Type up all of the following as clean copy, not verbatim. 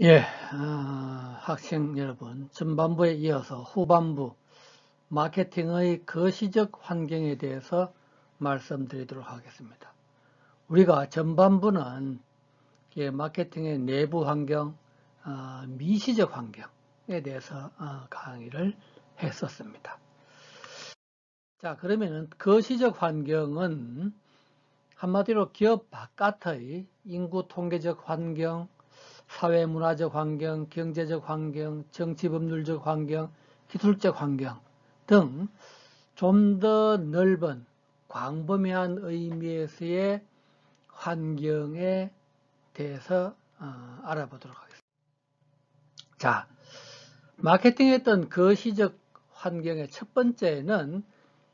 예, 학생 여러분, 전반부에 이어서 후반부 마케팅의 거시적 환경에 대해서 말씀드리도록 하겠습니다. 우리가 전반부는 마케팅의 내부 환경, 미시적 환경에 대해서 강의를 했었습니다. 자, 그러면은 거시적 환경은 한마디로 기업 바깥의 인구 통계적 환경, 사회문화적 환경, 경제적 환경, 정치법률적 환경, 기술적 환경 등 좀 더 넓은 광범위한 의미에서의 환경에 대해서 알아보도록 하겠습니다. 자, 마케팅에 했던 거시적 환경의 첫 번째는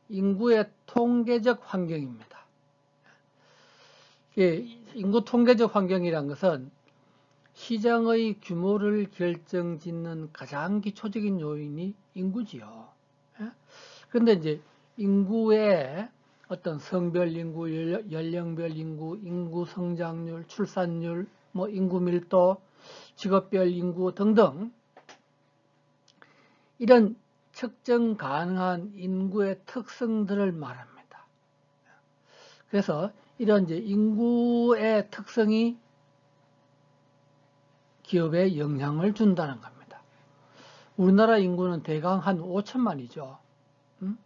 인구의 통계적 환경입니다. 인구 통계적 환경이란 것은 시장의 규모를 결정짓는 가장 기초적인 요인이 인구지요. 그런데 이제 인구의 어떤 성별 인구, 연령별 인구, 인구 성장률, 출산율, 인구 밀도, 직업별 인구 등등 이런 측정 가능한 인구의 특성들을 말합니다. 그래서 이런 이제 인구의 특성이 기업에 영향을 준다는 겁니다. 우리나라 인구는 대강 한 5천만이죠.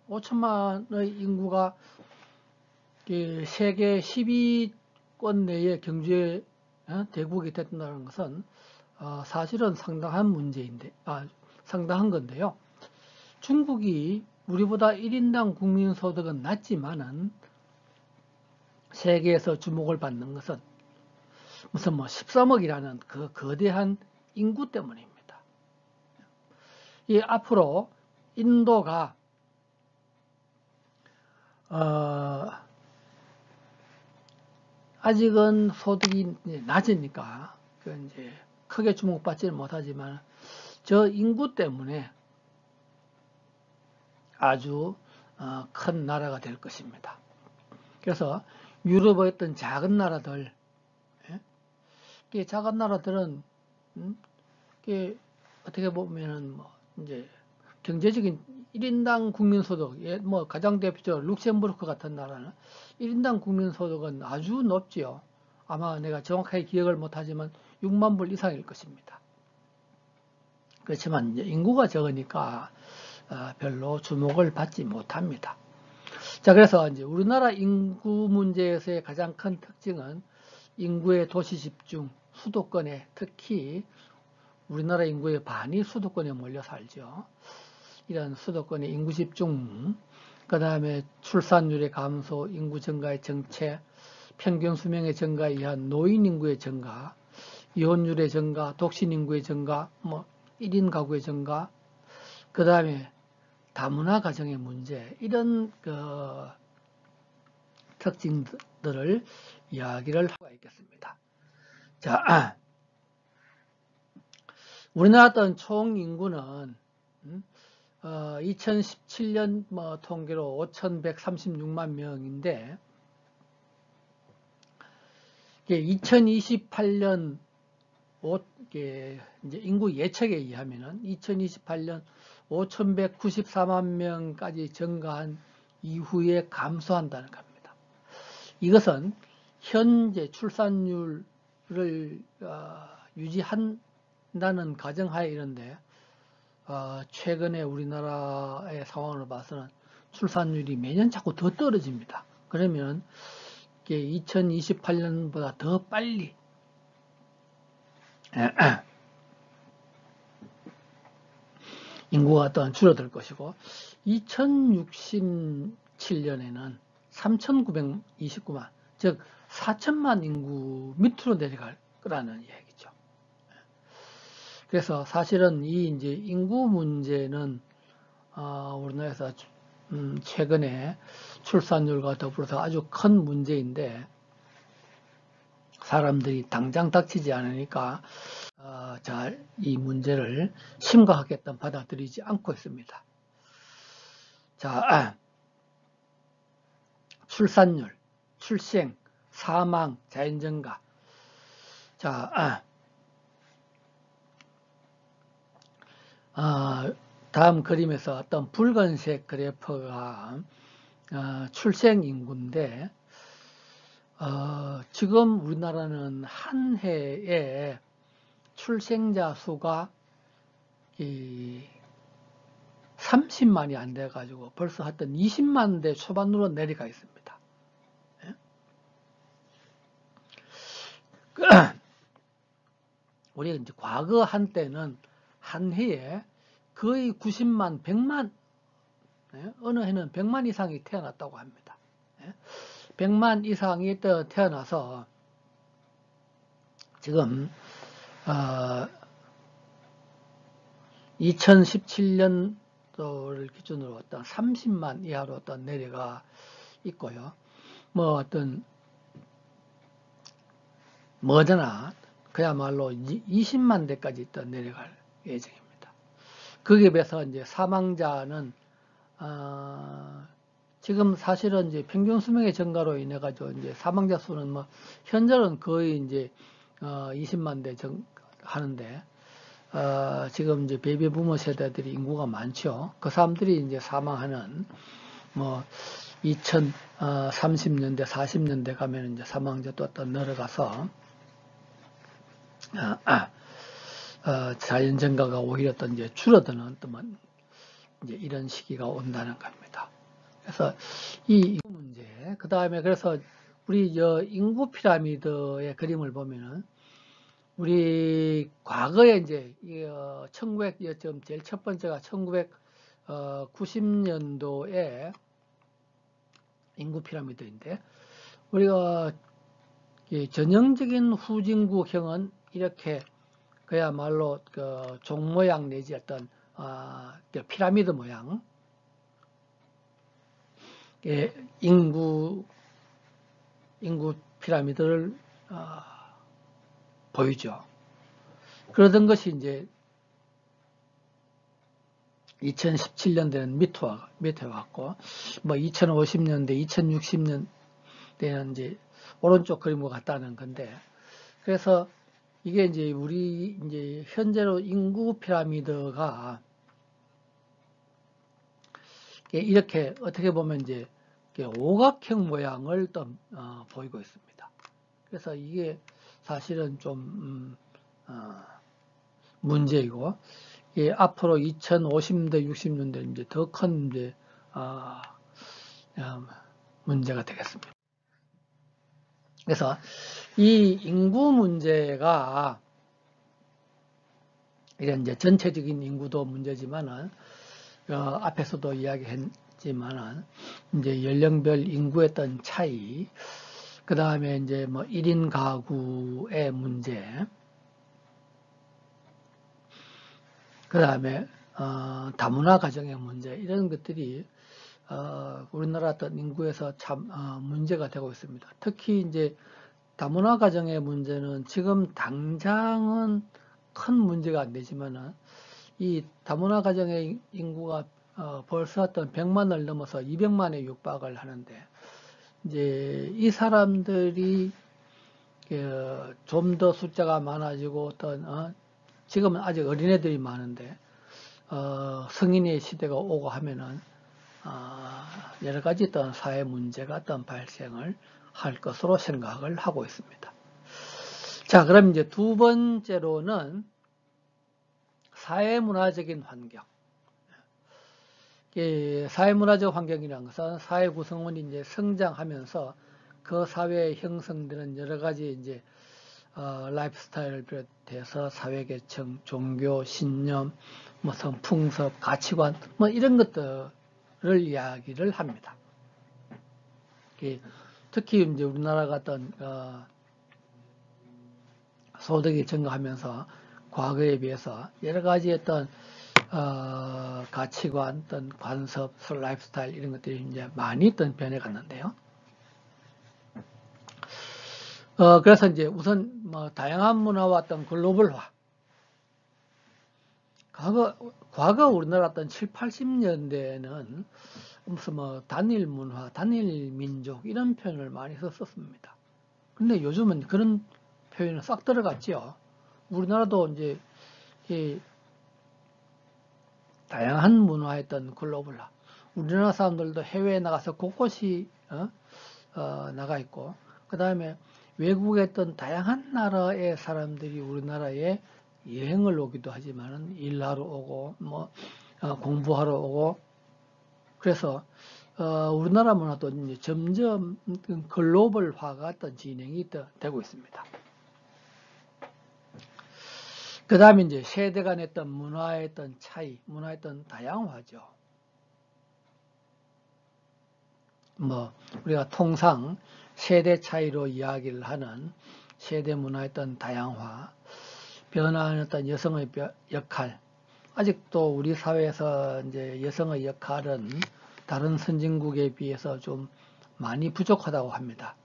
5천만의 인구가 세계 10위권 내에 경제 대국이 됐다는 것은 사실은 상당한 문제인데, 상당한 건데요. 중국이 우리보다 1인당 국민소득은 낮지만은 세계에서 주목을 받는 것은 무슨 13억이라는 그 거대한 인구 때문입니다. 앞으로 인도가 아직은 소득이 낮으니까 이제 크게 주목받지는 못하지만 저 인구 때문에 아주 큰 나라가 될 것입니다. 그래서 유럽의 어떤 작은 나라들, 작은 나라들은 어떻게 보면은 이제 경제적인 1인당 국민소득, 가장 대표적으로 룩셈부르크 같은 나라는 1인당 국민소득은 아주 높지요. 아마 내가 정확하게 기억을 못하지만 6만 불 이상일 것입니다. 그렇지만 이제 인구가 적으니까 별로 주목을 받지 못합니다. 자, 그래서 이제 우리나라 인구 문제에서의 가장 큰 특징은 인구의 도시 집중, 수도권에 특히 우리나라 인구의 반이 수도권에 몰려 살죠. 이런 수도권의 인구 집중, 그 다음에 출산율의 감소, 인구 증가의 정체, 평균 수명의 증가에 의한 노인 인구의 증가, 이혼율의 증가, 독신 인구의 증가, 1인 가구의 증가, 그 다음에 다문화 가정의 문제, 이런 특징들을 이야기를 하고 있겠습니다. 자, 우리나라 어떤 총 인구는 2017년 통계로 5,136만 명인데 2028년 이제 인구 예측에 의하면은 2028년 5,194만 명까지 증가한 이후에 감소한다는 겁니다. 이것은 현재 출산율을 유지한다는 가정하에 이런데 최근에 우리나라의 상황을 봐서는 출산율이 매년 자꾸 더 떨어집니다. 그러면 2028년보다 더 빨리 인구가 또한 줄어들 것이고 2067년에는 3,929만, 즉 4천만 인구 밑으로 내려갈 거라는 얘기죠. 그래서 사실은 이 이제 인구 문제는 우리나라에서 최근에 출산율과 더불어서 아주 큰 문제인데 사람들이 당장 닥치지 않으니까 잘 이 문제를 심각하게 받아들이지 않고 있습니다. 자, 출산율, 출생, 사망, 자연증가. 자, 다음 그림에서 어떤 붉은색 그래프가 출생 인구인데, 지금 우리나라는 한 해에 출생자 수가 30만이 안 돼가지고 벌써 하여튼 20만 대 초반으로 내려가 있습니다. 우리가 이제 과거 한때는 한 해에 거의 90만, 100만, 어느 해는 100만 이상이 태어났다고 합니다. 100만 이상이 태어나서 지금 2017년도를 기준으로 어떤 30만 이하로 어떤 내려가 있고요. 뭐 어떤 머저나 그야말로 20만 대까지 또 내려갈 예정입니다. 거기에 비해서 이제 사망자는 지금 사실은 이제 평균 수명의 증가로 인해 가지고 이제 사망자 수는 뭐 현재는 거의 이제 20만 대 하는데 지금 이제 베이비 부머 세대들이 인구가 많죠. 그 사람들이 이제 사망하는 뭐 2030년대, 40년대 가면 이제 사망자 또 늘어가서 자연 증가가 오히려 또 이제 줄어드는 어떤 이제 이런 시기가 온다는 겁니다. 그래서 이 인구 문제, 그 다음에 그래서 우리 인구 피라미드의 그림을 보면은 우리 과거에 이제 1900 제일 첫 번째가 1990년도에 인구 피라미드인데 우리가 전형적인 후진국형은 이렇게 그야말로 그 종 모양 내지 어떤 피라미드 모양 인구 피라미드를 보이죠. 그러던 것이 이제 2017년대는 밑에 왔고, 뭐 2050년대, 2060년대는 이제 오른쪽 그림과 같다는 건데, 그래서 이게 이제 우리 이제 현재로 인구 피라미드가 이렇게 어떻게 보면 이제 오각형 모양을 또 보이고 있습니다. 그래서 이게 사실은 좀 문제이고, 앞으로 2050년대, 60년대 이제 더 큰 이제 문제가 되겠습니다. 그래서 이 인구 문제가 이런 이제 전체적인 인구도 문제지만은 앞에서도 이야기했지만은 이제 연령별 인구의 어떤 차이, 그 다음에 이제 뭐 1인 가구의 문제, 그 다음에 다문화 가정의 문제, 이런 것들이 우리나라 어떤 인구에서 참 문제가 되고 있습니다. 특히 이제 다문화 가정의 문제는 지금 당장은 큰 문제가 안 되지만은 이 다문화 가정의 인구가 벌써 어떤 100만을 넘어서 200만에 육박을 하는데 이제 이 사람들이 좀 더 숫자가 많아지고 어떤 지금은 아직 어린애들이 많은데 성인의 시대가 오고 하면은 여러 가지 어떤 사회 문제가 어떤 발생을 할 것으로 생각을 하고 있습니다. 자, 그럼 이제 두 번째로는 사회문화적인 환경. 사회문화적 환경이라는 것은 사회 구성원이 이제 성장하면서 그 사회에 형성되는 여러 가지 이제 라이프 스타일을 비롯해서 사회계층, 종교, 신념, 무슨 풍습, 가치관, 뭐 이런 것들을 이야기를 합니다. 특히 이제 우리나라가 어떤 소득이 증가하면서 과거에 비해서 여러 가지 어떤 가치관, 어떤 관습, 라이프 스타일 이런 것들이 이제 많이 어떤 변해갔는데요. 그래서 이제 우선 뭐 다양한 문화와 어떤 글로벌화. 과거 우리나라 어떤 7, 80년대에는 무슨 뭐 단일 문화, 단일 민족 이런 표현을 많이 썼습니다. 근데 요즘은 그런 표현은 싹 들어갔죠. 우리나라도 이제 다양한 문화의 어떤 글로벌화. 우리나라 사람들도 해외에 나가서 곳곳이 나가 있고, 그 다음에 외국의 어떤 다양한 나라의 사람들이 우리나라에 여행을 오기도 하지만은 일하러 오고, 공부하러 오고, 그래서 우리나라 문화도 이제 점점 글로벌화가 어떤 진행이 되고 있습니다. 그 다음에 이제 세대 간의 어떤 문화의 어떤 차이, 문화의 어떤 다양화죠. 우리가 통상 세대 차이로 이야기를 하는 세대 문화의 어떤 다양화, 변화하는 어떤 여성의 역할, 아직도 우리 사회에서 이제 여성의 역할은 다른 선진국에 비해서 좀 많이 부족하다고 합니다.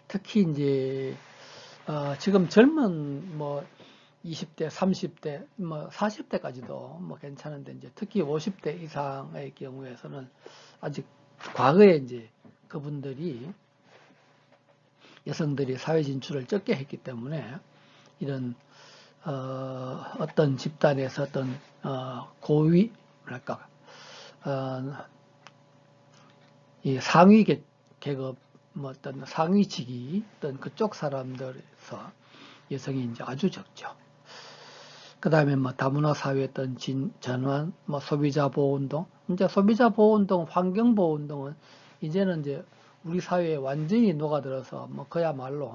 특히 이제 지금 젊은 20대, 30대, 40대까지도 괜찮은데 이제 특히 50대 이상의 경우에서는 아직 과거에 이제 그분들이 여성들이 사회 진출을 적게 했기 때문에 이런 어떤 집단에서 어떤 고위 뭐랄까 이 상위 계급 어떤 상위직이 어떤 그쪽 사람들에서 여성이 이제 아주 적죠. 그 다음에 다문화 사회의 어떤 전환, 소비자 보호 운동, 이제 소비자 보호 운동, 환경 보호 운동은 이제는 이제 우리 사회에 완전히 녹아들어서 그야말로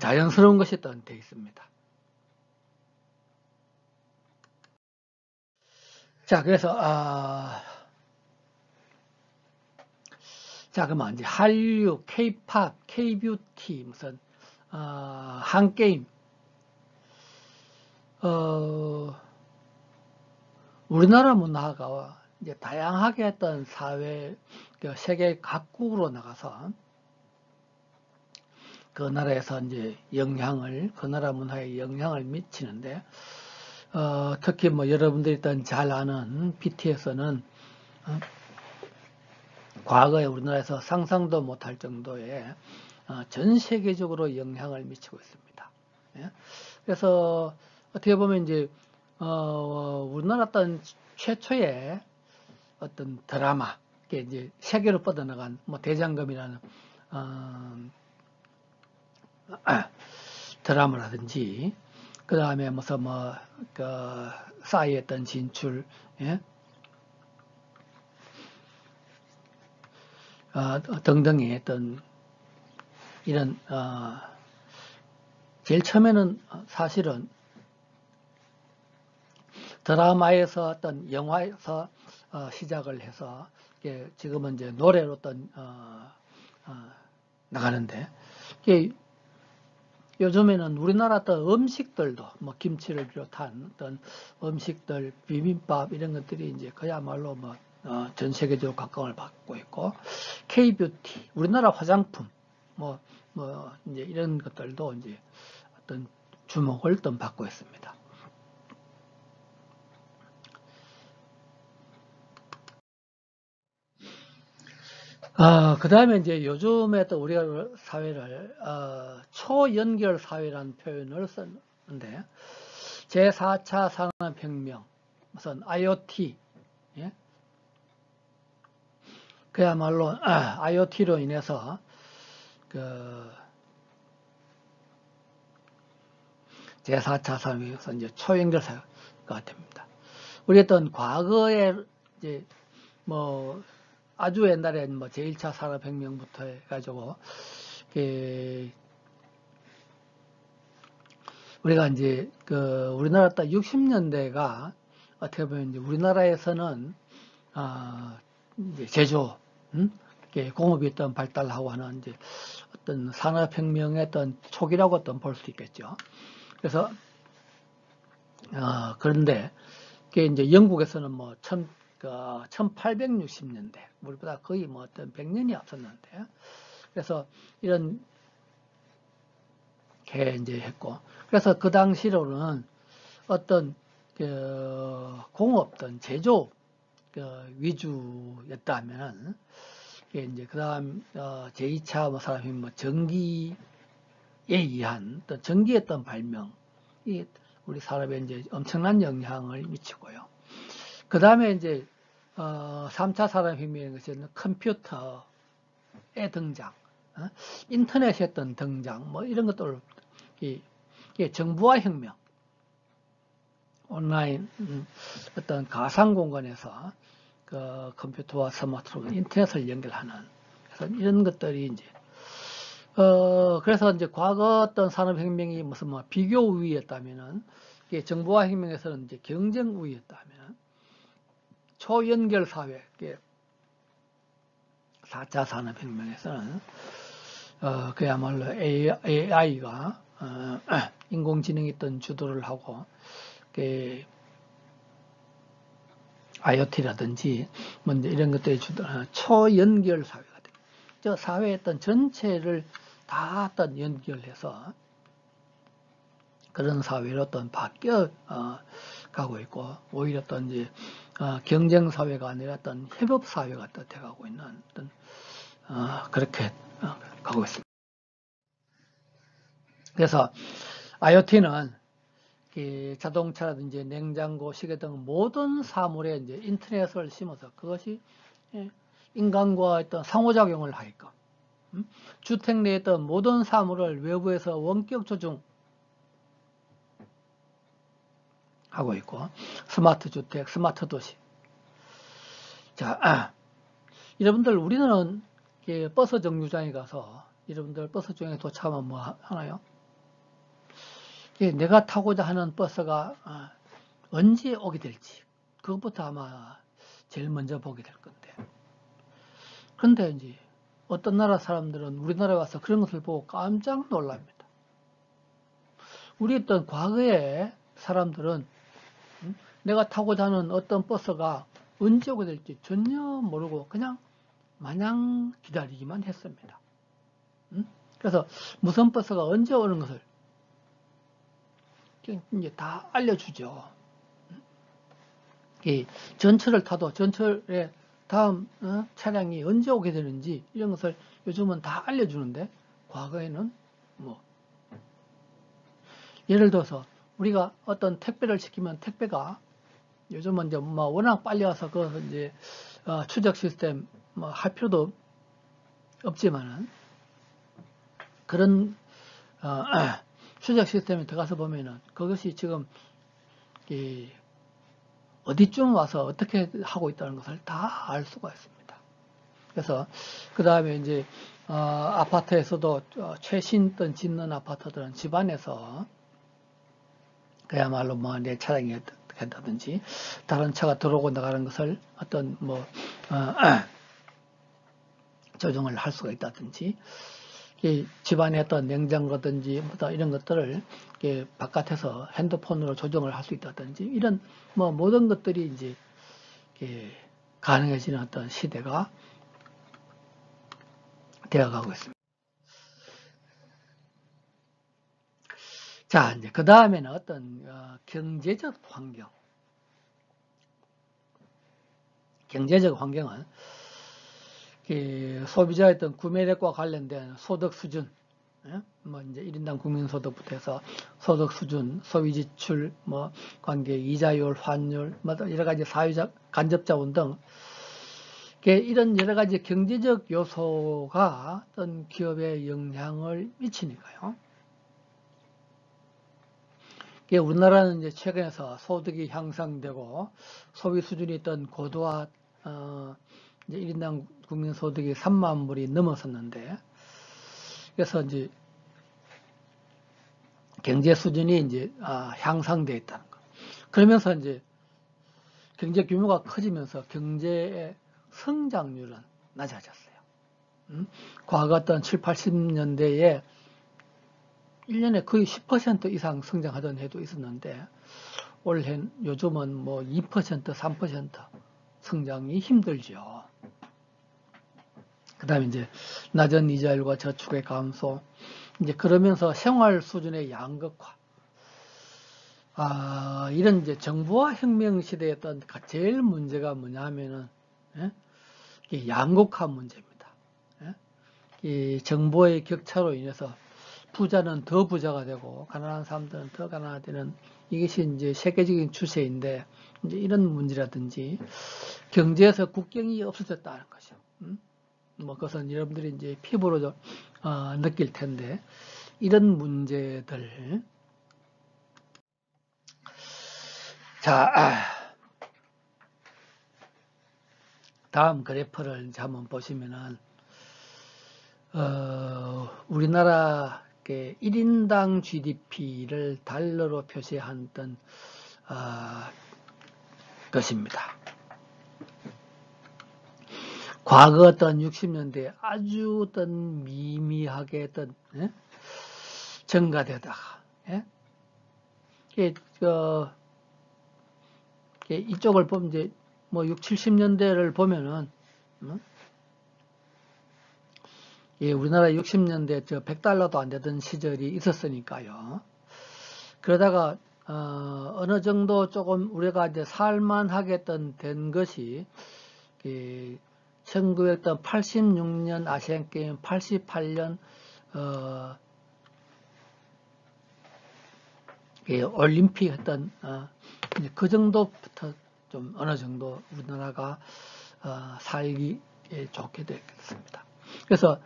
자연스러운 것이 또 되어 있습니다. 자, 그래서 자, 그러면 이제 한류, K-팝, K-뷰티, 무슨 한게임, 우리나라 문화가 이제 다양하게 했던 사회, 세계 각국으로 나가서 그 나라에서 이제 그 나라 문화에 영향을 미치는데, 특히 여러분들이 잘 아는 BTS는 과거에 우리나라에서 상상도 못할 정도의 전 세계적으로 영향을 미치고 있습니다. 예? 그래서 어떻게 보면 이제 우리나라 어떤 최초의 어떤 드라마, 이제 세계로 뻗어나간 대장금이라는 드라마라든지, 그 다음에 무슨 싸이의 어떤 진출, 예? 등등의 어떤 이런 제일 처음에는 사실은 드라마에서 어떤 영화에서 시작을 해서 지금은 이제 노래로 어떤 나가는데, 요즘에는 우리나라 어떤 음식들도 김치를 비롯한 어떤 음식들, 비빔밥 이런 것들이 이제 그야말로 전 세계적으로 각광을 받고 있고, K-뷰티, 우리나라 화장품, 이제 이런 것들도 이제 어떤 주목을 좀 받고 있습니다. 그 다음에 이제 요즘에 또 우리가 사회를, 초연결 사회라는 표현을 썼는데, 제4차 산업혁명, 무슨 IoT, 예? 그야말로, IoT로 인해서, 제4차 산업에서 이제 초연결 사회가 됩니다. 우리 어떤 과거에 이제 아주 옛날에 제1차 산업혁명부터 해가지고 우리가 이제 우리나라 딱 60년대가 어떻게 보면 이제 우리나라에서는 이제 제조, 공업이 어떤 발달하고 하는 이제 어떤 산업혁명의 어떤 초기라고 어떤 볼 수 있겠죠. 그래서 그런데 이제 영국에서는 1860년대, 우리보다 거의 어떤 100년이 앞섰는데, 그래서 이런 게 이제 했고, 그래서 그 당시로는 어떤 공업, 제조 위주였다면은, 이제 그 다음 제2차 산업혁명 전기에 의한 어떤 전기의 어떤 발명이 우리 산업에 이제 엄청난 영향을 미치고요. 그 다음에 이제 3차 산업혁명인 것은 컴퓨터의 등장, 인터넷의 어떤 등장, 뭐 이런 것들, 정부화 혁명, 온라인 어떤 가상 공간에서 그 컴퓨터와 스마트폰, 인터넷을 연결하는, 그래서 이런 것들이 이제 그래서 이제 과거 어떤 산업혁명이 무슨 뭐 비교 우위였다면은, 정보화 혁명에서는 이제 경쟁 우위였다면, 초연결 사회, 4차 산업혁명에서는, 그야말로 AI가, 인공지능이 어떤 주도를 하고, IoT라든지, 먼저 이런 것들이 초연결 사회가 됩니다. 저 사회의 어떤 전체를 다 어떤 연결해서 그런 사회로 어떤 바뀌어 가고 있고, 오히려 어떤 이제 경쟁 사회가 아니라 어떤 협업 사회가 되어가고 있는 어떤 그렇게 가고 있습니다. 그래서 IoT는 자동차라든지 냉장고, 시계 등 모든 사물에 이제 인터넷을 심어서 그것이 인간과 어떤 상호작용을 하게끔, 주택 내에 있던 모든 사물을 외부에서 원격 조종 하고 있고, 스마트 주택, 스마트 도시. 자, 여러분들 우리는 버스 정류장에 가서 여러분들 버스 중에 도착하면 뭐 하나요? 내가 타고자 하는 버스가 언제 오게 될지 그것부터 아마 제일 먼저 보게 될 건데, 그런데 이제 어떤 나라 사람들은 우리나라에 와서 그런 것을 보고 깜짝 놀랍니다. 우리 어떤 과거의 사람들은 내가 타고자 하는 어떤 버스가 언제 오게 될지 전혀 모르고 그냥 마냥 기다리기만 했습니다. 그래서 무슨 버스가 언제 오는 것을 이제 다 알려주죠. 전철을 타도 전철의 다음 차량이 언제 오게 되는지 이런 것을 요즘은 다 알려주는데, 과거에는 뭐 예를 들어서 우리가 어떤 택배를 시키면 택배가 요즘은 이제 뭐 워낙 빨리 와서 그것을 이제 추적 시스템 뭐 할 필요도 없지만은, 그런 추적 시스템에 들어가서 보면은 그것이 지금 어디쯤 와서 어떻게 하고 있다는 것을 다 알 수가 있습니다. 그래서 그 다음에 이제 아파트에서도 최신 짓는 아파트들은 집안에서 그야말로 뭐 내 차량이 한다든지 다른 차가 들어오고 나가는 것을 어떤 뭐 조정을 할 수가 있다든지, 집안에 어떤 냉장고든지 이런 것들을 바깥에서 핸드폰으로 조정을 할 수 있다든지, 이런 뭐 모든 것들이 이제 가능해지는 어떤 시대가 되어가고 있습니다. 자, 이제 그 다음에는 어떤 경제적 환경. 경제적 환경은 소비자의 어떤 구매력과 관련된 소득 수준, 뭐 이제 1인당 국민소득부터 해서 소득 수준, 소비 지출, 뭐 관계, 이자율, 환율, 뭐 여러 가지 사회적 간접자원 등 이런 여러 가지 경제적 요소가 어떤 기업에 영향을 미치니까요. 우리나라는 이제 최근에서 소득이 향상되고 소비 수준이 있던 고도화, 이제 1인당 국민 소득이 3만 불이 넘었었는데, 그래서 이제 경제 수준이 이제 향상되어 있다는 거. 그러면서 이제 경제 규모가 커지면서 경제의 성장률은 낮아졌어요. 과거 어떤 7, 80년대에 1년에 거의 10% 이상 성장하던 해도 있었는데, 올해 요즘은 뭐 2%, 3% 성장이 힘들죠. 그 다음에 이제 낮은 이자율과 저축의 감소, 이제 그러면서 생활 수준의 양극화, 이런 이제 정보화 혁명 시대에 어떤 제일 문제가 뭐냐면은 양극화 문제입니다. 이 정보의 격차로 인해서 부자는 더 부자가 되고 가난한 사람들은 더 가난해지는 이것이 이제 세계적인 추세인데 이제 이런 문제라든지 경제에서 국경이 없어졌다는 것이죠. 뭐 그것은 여러분들이 이제 피부로 느낄 텐데 이런 문제들. 자, 다음 그래프를 이제 한번 보시면은 우리나라 1인당 GDP를 달러로 표시했던 것입니다. 과거 어떤 60년대에 아주 어떤 미미하게 어떤 증가되다가 이쪽을 보면 이제 뭐 6, 70년대를 보면은 우리나라 60년대 100달러도 안 되던 시절이 있었으니까요. 그러다가 어느 정도 조금 우리가 이제 살만하게 된 것이 1986년 아시안 게임, 88년 올림픽 했던 그 정도부터 좀 어느 정도 우리나라가 살기 좋게 됐습니다. 그래서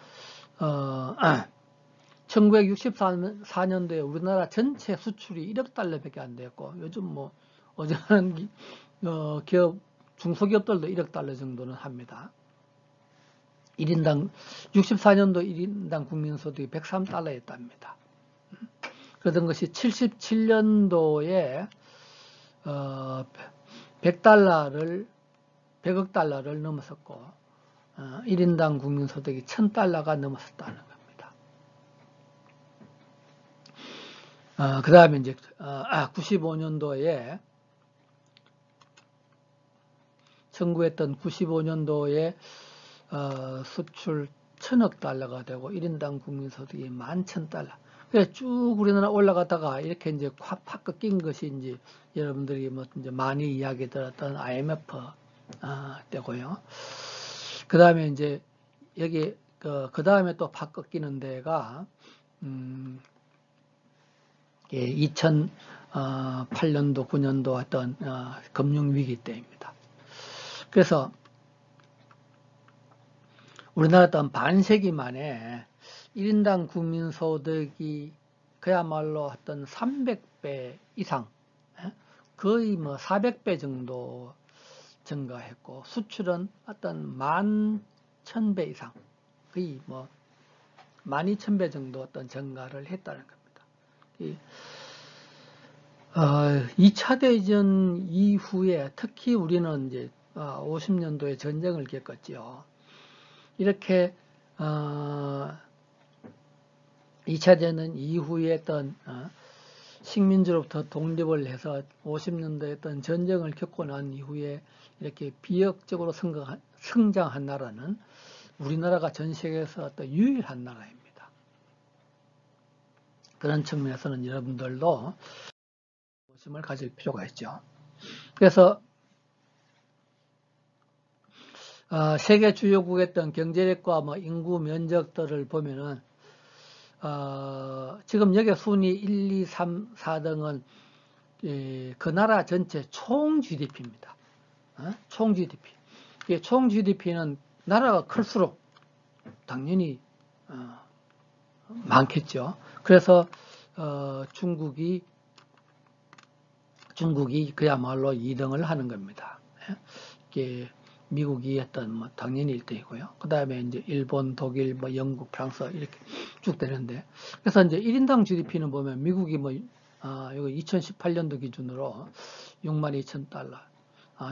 1964년도에 우리나라 전체 수출이 1억 달러밖에 안 됐고 요즘 뭐 어지간한 기업 중소기업들도 1억 달러 정도는 합니다. 64년도 1인당 국민소득이 103달러였답니다. 그러던 것이 77년도에 100억 달러를 넘었었고 1인당 국민소득이 1000달러가 넘었었다는 겁니다. 그 다음에 이제 95년도에 청구했던 95년도에 수출 1000억 달러가 되고 1인당 국민소득이 11,000달러. 그래서 쭉 우리나라 올라가다가 이렇게 이제 팍 꺾인 것이 이제 여러분들이 뭐 이제 많이 이야기 들었던 IMF 때고요. 그 다음에 이제 여기 그 다음에 또 팍 꺾이는 데가 2008년도 9년도 어떤 금융위기 때입니다. 그래서 우리나라 어떤 반세기 만에 1인당 국민소득이 그야말로 어떤 300배 이상, 거의 뭐 400배 정도 증가했고, 수출은 어떤 11,000배 이상, 거의 뭐 12,000배 정도 어떤 증가를 했다는 겁니다. 2차 대전 이후에 특히 우리는 이제 50년도에 전쟁을 겪었지요. 이렇게 2차 대전 이후에 어떤 식민지로부터 독립을 해서 50년도에 어떤 전쟁을 겪고 난 이후에 이렇게 비역적으로 성장한 나라는 우리나라가 전 세계에서 어떤 유일한 나라입니다. 그런 측면에서는 여러분들도 관심을 가질 필요가 있죠. 그래서 세계 주요국의 어떤 경제력과 뭐 인구 면적들을 보면은 지금 여기 순위 1, 2, 3, 4등은 그 나라 전체 총 GDP입니다. 총 GDP. 총 GDP는 나라가 클수록 당연히 많겠죠. 그래서 중국이 그야말로 2등을 하는 겁니다. 미국이 했던 뭐 당연히 1등이고요. 그 다음에 이제 일본, 독일, 뭐 영국, 프랑스 이렇게 쭉 되는데, 그래서 이제 1인당 GDP는 보면 미국이 뭐 여기 2018년도 기준으로 62,000달러,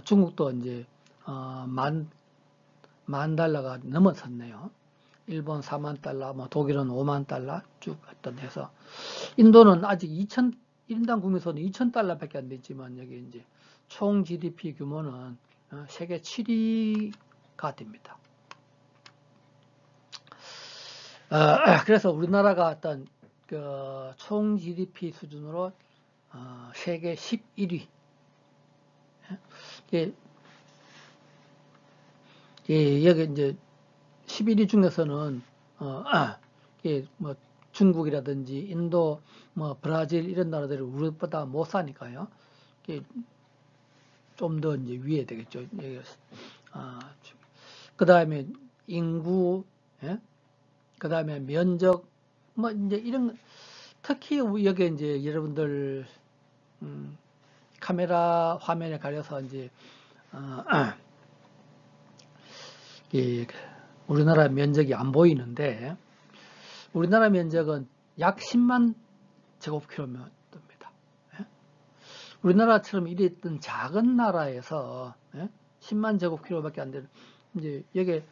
중국도 이제 만 달러가 넘어섰네요. 일본 4만 달러, 뭐 독일은 5만 달러 쭉 했던 해서, 인도는 아직 1인당 국민소득 2,000달러밖에 안 됐지만 여기 이제 총 GDP 규모는 세계 7위가 됩니다. 그래서 우리나라가 어떤 총 GDP 수준으로 세계 11위. 여기 이제 11위 중에서는 뭐 중국이라든지 인도, 뭐 브라질 이런 나라들이 우리보다 못 사니까요. 좀 더 이제 위에 되겠죠. 그 다음에 인구, 예? 그 다음에 면적, 뭐 이제 이런 특히 여기 이제 여러분들 카메라 화면에 가려서 이제 이 우리나라 면적이 안 보이는데 우리나라 면적은 약 10만 제곱킬로미터입니다. 예? 우리나라처럼 이랬던 작은 나라에서 10만 제곱킬로밖에 안 되는 이제 여기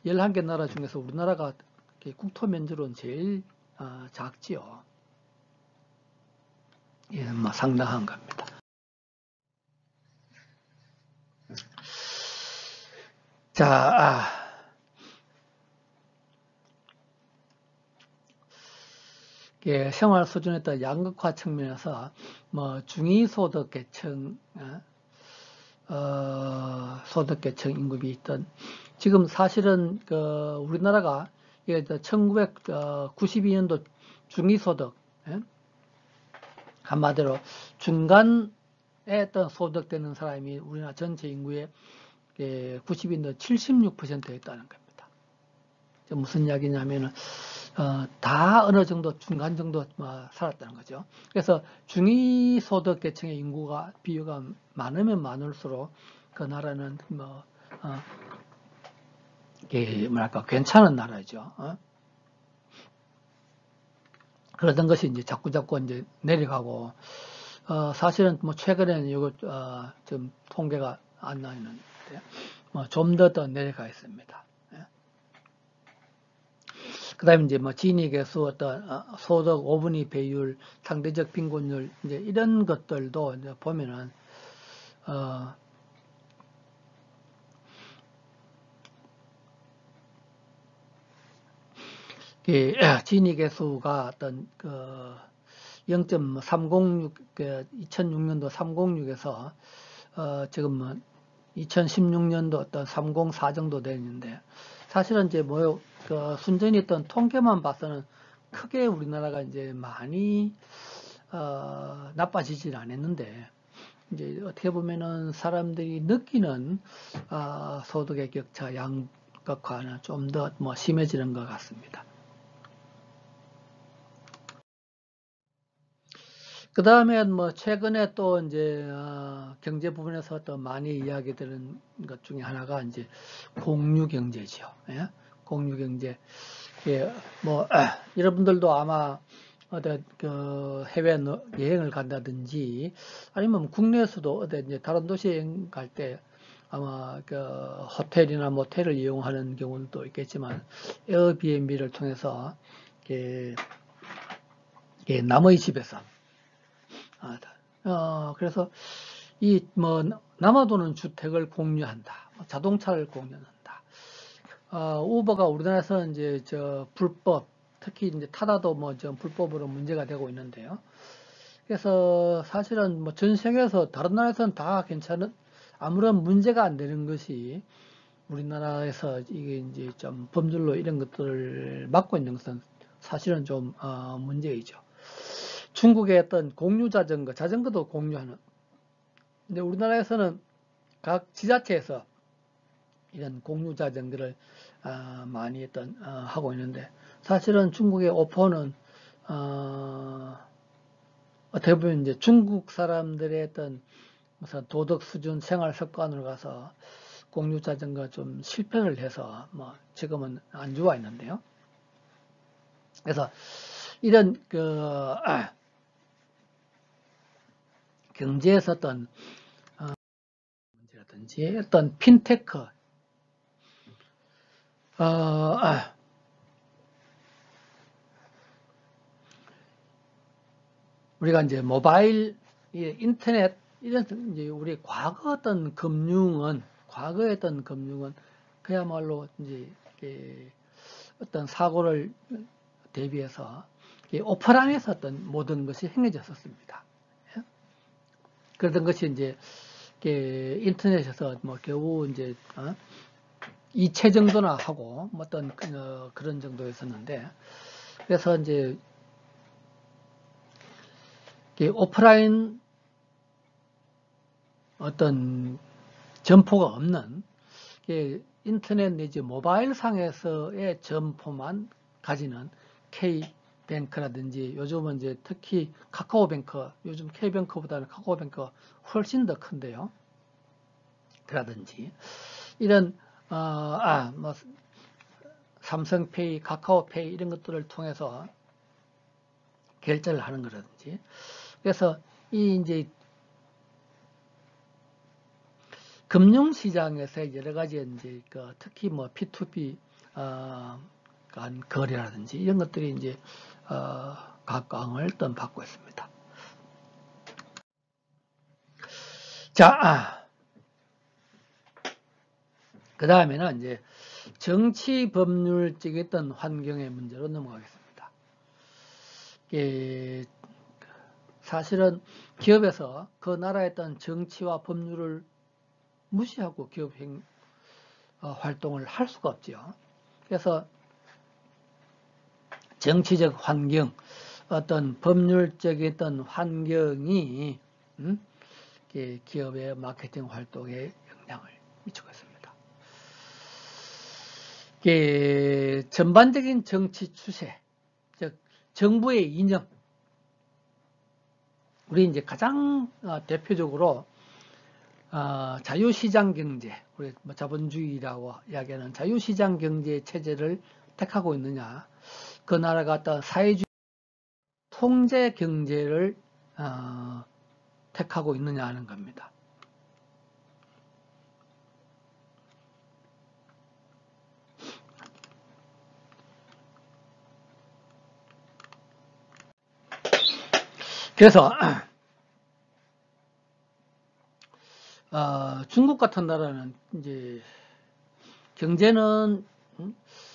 11개 나라 중에서 우리나라가 국토 면적으로는 제일 작지요. 예, 뭐 상당한 겁니다. 자, 생활 수준에 따라 양극화 측면에서 뭐 중위소득 계층, 소득 계층 임금이 있던 지금 사실은 우리나라가 1992년도 중위소득, 한마디로 중간에 어떤 소득되는 사람이 우리나라 전체 인구의 90년도 76%에 있다는 겁니다. 무슨 이야기냐면은 다 어느 정도 중간 정도 살았다는 거죠. 그래서 중위소득 계층의 인구가 비율가 많으면 많을수록 그 나라는 뭐랄까 괜찮은 나라죠. 그러던 것이 이제 자꾸 이제 내려가고 사실은 뭐 최근에는 이거 좀 통계가 안 나 있는데 좀 더 내려가 있습니다. 그 다음에 이제 뭐 진위 계수, 어떤 소득 5분위 배율, 상대적 빈곤율, 이제 이런 것들도 이제 보면은, 진위 계수가 어떤 0.306, 2006년도 306에서 지금 뭐 2016년도 어떤 304 정도 되는데 사실은 이제 뭐 순전히 어떤 통계만 봐서는 크게 우리나라가 이제 많이 나빠지진 않았는데 이제 어떻게 보면은 사람들이 느끼는 소득의 격차 양극화는 좀 더 뭐 심해지는 것 같습니다. 그 다음에 뭐 최근에 또 이제 경제 부분에서 또 많이 이야기되는 것 중에 하나가 이제 공유 경제죠. 예? 공유 경제. 예, 뭐 여러분들도 아마 어디 해외 여행을 간다든지 아니면 국내에서도 어디 이제 다른 도시 여행 갈 때 아마 호텔이나 모텔을 이용하는 경우도 있겠지만 에어비앤비를 통해서 남의 집에서 그래서 이 뭐 남아도는 주택을 공유한다, 자동차를 공유한다. 우버가 우리나라에서는 이제 불법, 특히 이제 타다도 뭐 좀 불법으로 문제가 되고 있는데요. 그래서 사실은 뭐 전 세계에서 다른 나라에서는 다 괜찮은 아무런 문제가 안 되는 것이 우리나라에서 이게 이제 좀 법률로 이런 것들을 막고 있는 것은 사실은 좀 문제이죠. 중국의 어떤 공유 자전거도 공유하는. 근데 우리나라에서는 각 지자체에서 이런 공유 자전거를 많이 하고 있는데 사실은 중국의 오포는 어떻게 보면 이제 중국 사람들의 어떤 무슨 도덕 수준, 생활 습관으로 가서 공유 자전거 좀 실패를 해서 뭐 지금은 안 좋아 있는데요. 그래서 이런 경제에서 어떤 문제라든지 어떤 핀테크 우리가 이제 모바일, 인터넷 이런 이제 우리 과거의 어떤 금융은 그야말로 이제 어떤 사고를 대비해서 오프라인에서 어떤 모든 것이 행해졌었습니다. 그러던 것이 이제 인터넷에서 뭐 겨우 이제 2채 정도나 하고 뭐 어떤 그런 정도였었는데 그래서 이제 오프라인 어떤 점포가 없는 인터넷 내지 모바일 상에서의 점포만 가지는 K뱅크라든지 요즘은 이제 특히 카카오뱅크, 요즘 K뱅크보다는 카카오뱅크가 훨씬 더 큰데요. 그라든지 이런 뭐 삼성페이, 카카오페이 이런 것들을 통해서 결제를 하는 거라든지. 그래서 이 이제 금융시장에서 여러 가지 이제 특히 뭐 P2P 간 거래라든지 이런 것들이 이제 각광을 받고 있습니다. 자, 그 다음에는 이제 정치 법률적인 환경의 문제로 넘어가겠습니다. 사실은 기업에서 그 나라의 어떤 정치와 법률을 무시하고 기업 활동을 할 수가 없죠. 그래서 정치적 환경, 어떤 법률적인 어떤 환경이 기업의 마케팅 활동에 영향을 미치고 있습니다. 전반적인 정치 추세, 즉 정부의 이념, 우리 이제 가장 대표적으로 자유시장 경제, 우리 자본주의라고 이야기하는 자유시장 경제 체제를 택하고 있느냐, 그 나라가 어떤 사회주의 통제 경제를 택하고 있느냐 하는 겁니다. 그래서 중국 같은 나라는 이제 경제는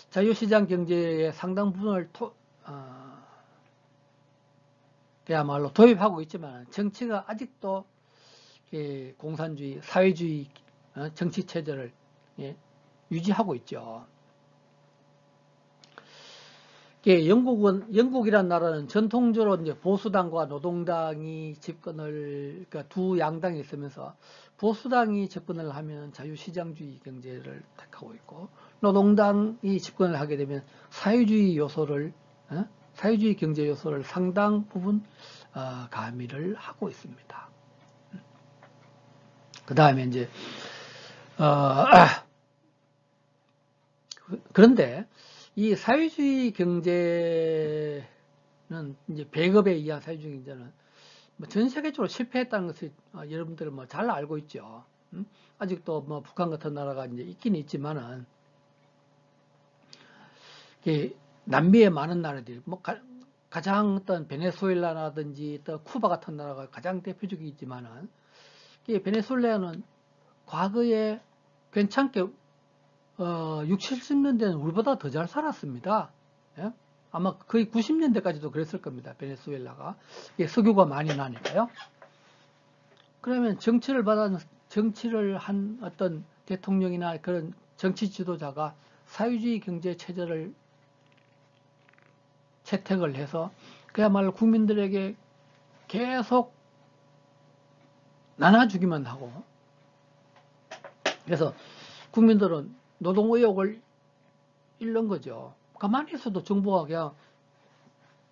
자유시장 경제의 상당 부분을 그야말로 도입하고 있지만 정치가 아직도 공산주의, 사회주의 정치 체제를 유지하고 있죠. 영국이란 나라는 전통적으로 이제 보수당과 노동당이 집권을, 그러니까 두 양당이 있으면서 보수당이 집권을 하면 자유시장주의 경제를 택하고 있고, 노동당이 집권을 하게 되면 사회주의 요소를, 사회주의 경제 요소를 상당 부분 가미를 하고 있습니다. 그 다음에 이제 그런데 이 사회주의 경제는 이제 배급에 의한 사회주의 경제는 전 세계적으로 실패했다는 것을 여러분들은 잘 알고 있죠. 아직도 뭐 북한 같은 나라가 이제 있긴 있지만은 남미의 많은 나라들이 뭐 가장 어떤 베네수엘라라든지 또 쿠바 같은 나라가 가장 대표적이지만은 베네수엘라는 과거에 괜찮게 60, 70년대는 우리보다 더 잘 살았습니다. 예? 아마 거의 90년대까지도 그랬을 겁니다. 베네수엘라가. 석유가 많이 나니까요. 그러면 정치를 한 어떤 대통령이나 그런 정치 지도자가 사회주의 경제 체제를 채택을 해서 그야말로 국민들에게 계속 나눠주기만 하고, 그래서 국민들은 노동의욕을 잃는 거죠. 가만히 있어도 정부가 그냥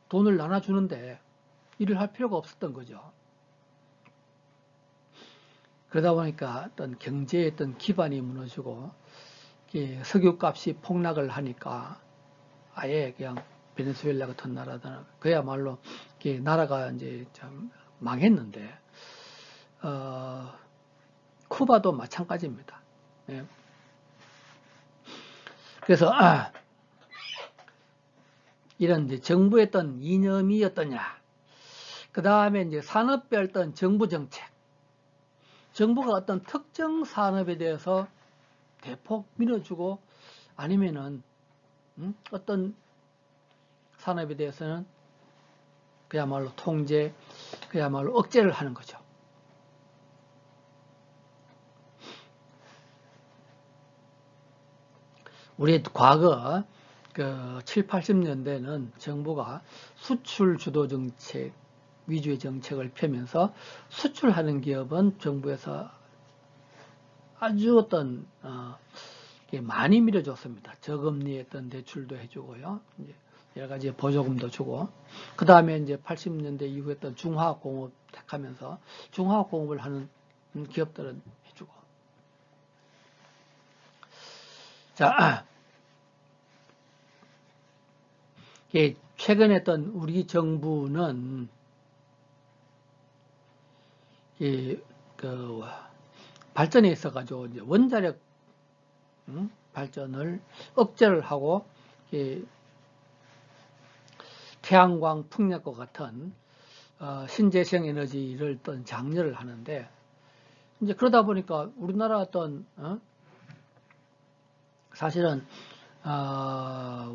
돈을 나눠주는데 일을 할 필요가 없었던 거죠. 그러다 보니까 어떤 경제의 어떤 기반이 무너지고 석유값이 폭락을 하니까 아예 그냥 베네수엘라 같은 나라들은 그야말로 나라가 이제 참 망했는데 쿠바도 마찬가지입니다. 예. 그래서 이런 이제 정부의 어떤 이념이 어떠냐, 그 다음에 이제 산업별 어떤 정부 정책, 정부가 어떤 특정 산업에 대해서 대폭 밀어주고 아니면은 어떤 산업에 대해서는 그야말로 통제, 그야말로 억제를 하는 거죠. 우리 과거 그 7, 80년대는 정부가 수출 주도 정책이 위주의 정책을 펴면서 수출하는 기업은 정부에서 아주 어떤 많이 밀어줬습니다. 저금리 어떤 대출도 해주고요. 이제 여러 가지 보조금도 주고, 그 다음에 이제 80년대 이후에 어떤 중화학공업 택하면서 중화학공업을 하는 기업들은 해주고. 자, 최근에 어떤 우리 정부는 발전에 있어가지고 이제 원자력 발전을 억제를 하고 태양광, 풍력과 같은 신재생 에너지를 어떤 장려를 하는데, 이제 그러다 보니까 우리나라 어떤 사실은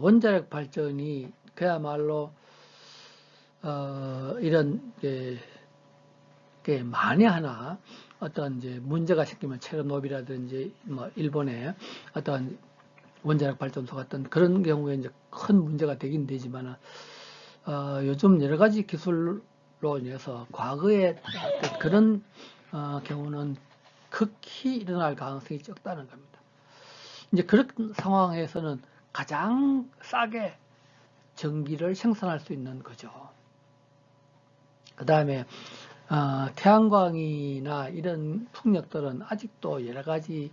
원자력 발전이 그야말로 이런 게 만에 하나 어떤 이제 문제가 생기면 체르노빌이라든지 뭐 일본의 어떤 원자력 발전소 같은 그런 경우에 이제 큰 문제가 되긴 되지만 요즘 여러 가지 기술로 인해서 과거에 그런 경우는 극히 일어날 가능성이 적다는 겁니다. 이제 그런 상황에서는 가장 싸게 전기를 생산할 수 있는 거죠. 그 다음에 태양광이나 이런 풍력들은 아직도 여러 가지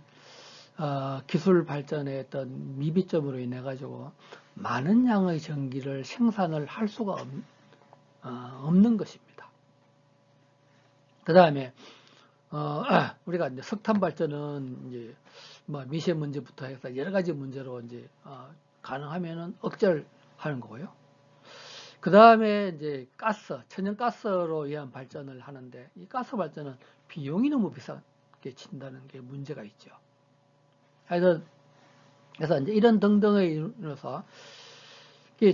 기술 발전의 어떤 미비점으로 인해 가지고 많은 양의 전기를 생산을 할 수가 없는 것입니다. 그 다음에 우리가 이제 석탄 발전은 이제 뭐 미세먼지부터 해서 여러 가지 문제로 이제 가능하면은 억제를 하는 거고요. 그 다음에 이제 가스, 천연가스로 의한 발전을 하는데, 이 가스 발전은 비용이 너무 비싸게 친다는 게 문제가 있죠. 그래서 이제 이런 등등에 이르러서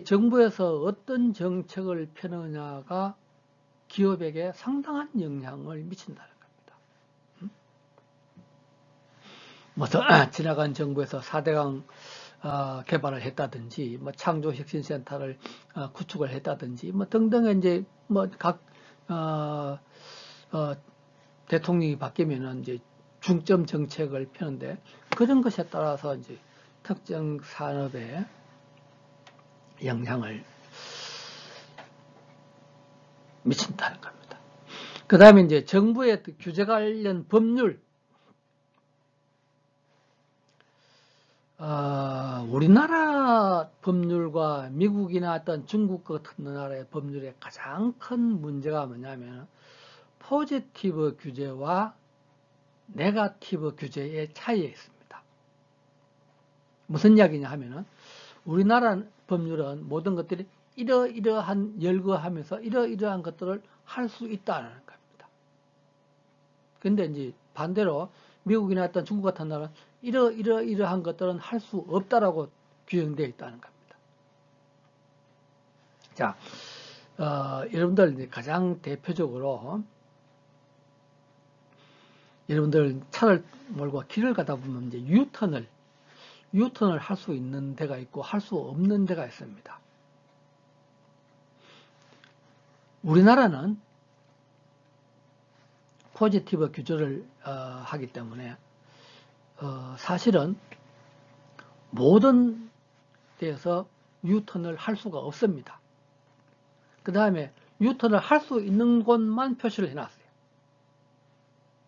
정부에서 어떤 정책을 펴느냐가 기업에게 상당한 영향을 미친다는 겁니다. 뭐 지나간 정부에서 4대강 개발을 했다든지, 뭐 창조혁신센터를 구축을 했다든지, 뭐 등등의 이제 뭐 각 대통령이 바뀌면은 이제 중점 정책을 펴는데, 그런 것에 따라서 이제 특정 산업에 영향을 미친다는 겁니다. 그 다음에 이제 정부의 규제 관련 법률, 우리나라 법률과 미국이나 어떤 중국 같은 나라의 법률의 가장 큰 문제가 뭐냐면 포지티브 규제와 네거티브 규제의 차이에 있습니다. 무슨 이야기냐 하면은 우리나라 법률은 모든 것들이 이러이러한 열거하면서 이러이러한 것들을 할 수 있다는 겁니다. 근데 이제 반대로 미국이나 어떤 중국 같은 나라는 이러이러한 것들은 할 수 없다라고 규정되어 있다는 겁니다. 자, 여러분들 이제 가장 대표적으로 여러분들 차를 몰고 길을 가다 보면 이제 유턴을 할 수 있는 데가 있고 할 수 없는 데가 있습니다. 우리나라는 포지티브 규제를 하기 때문에 사실은 모든 데에서 유턴을 할 수가 없습니다. 그 다음에 유턴을 할 수 있는 곳만 표시를 해놨어요.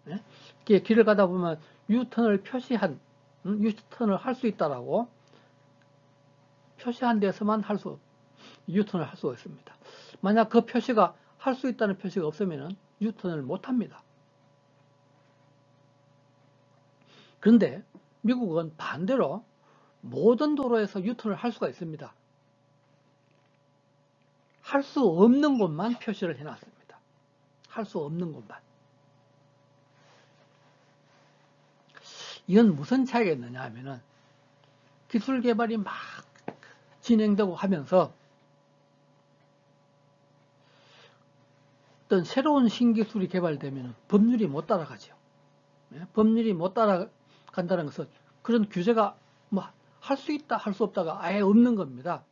네? 길을 가다 보면 유턴을 유턴을 할 수 있다라고 표시한 데서만 유턴을 할 수가 있습니다. 만약 그 표시가 할 수 있다는 표시가 없으면 유턴을 못 합니다. 그런데 미국은 반대로 모든 도로에서 유턴을 할 수가 있습니다. 할 수 없는 곳만 표시를 해놨습니다. 할 수 없는 곳만. 이건 무슨 차이가 있느냐 하면은 기술 개발이 막 진행되고 하면서 어떤 새로운 신기술이 개발되면 법률이 못 따라가죠. 법률이 못 따라간다는 것은 그런 규제가 뭐 할 수 있다, 할 수 없다가 아예 없는 겁니다.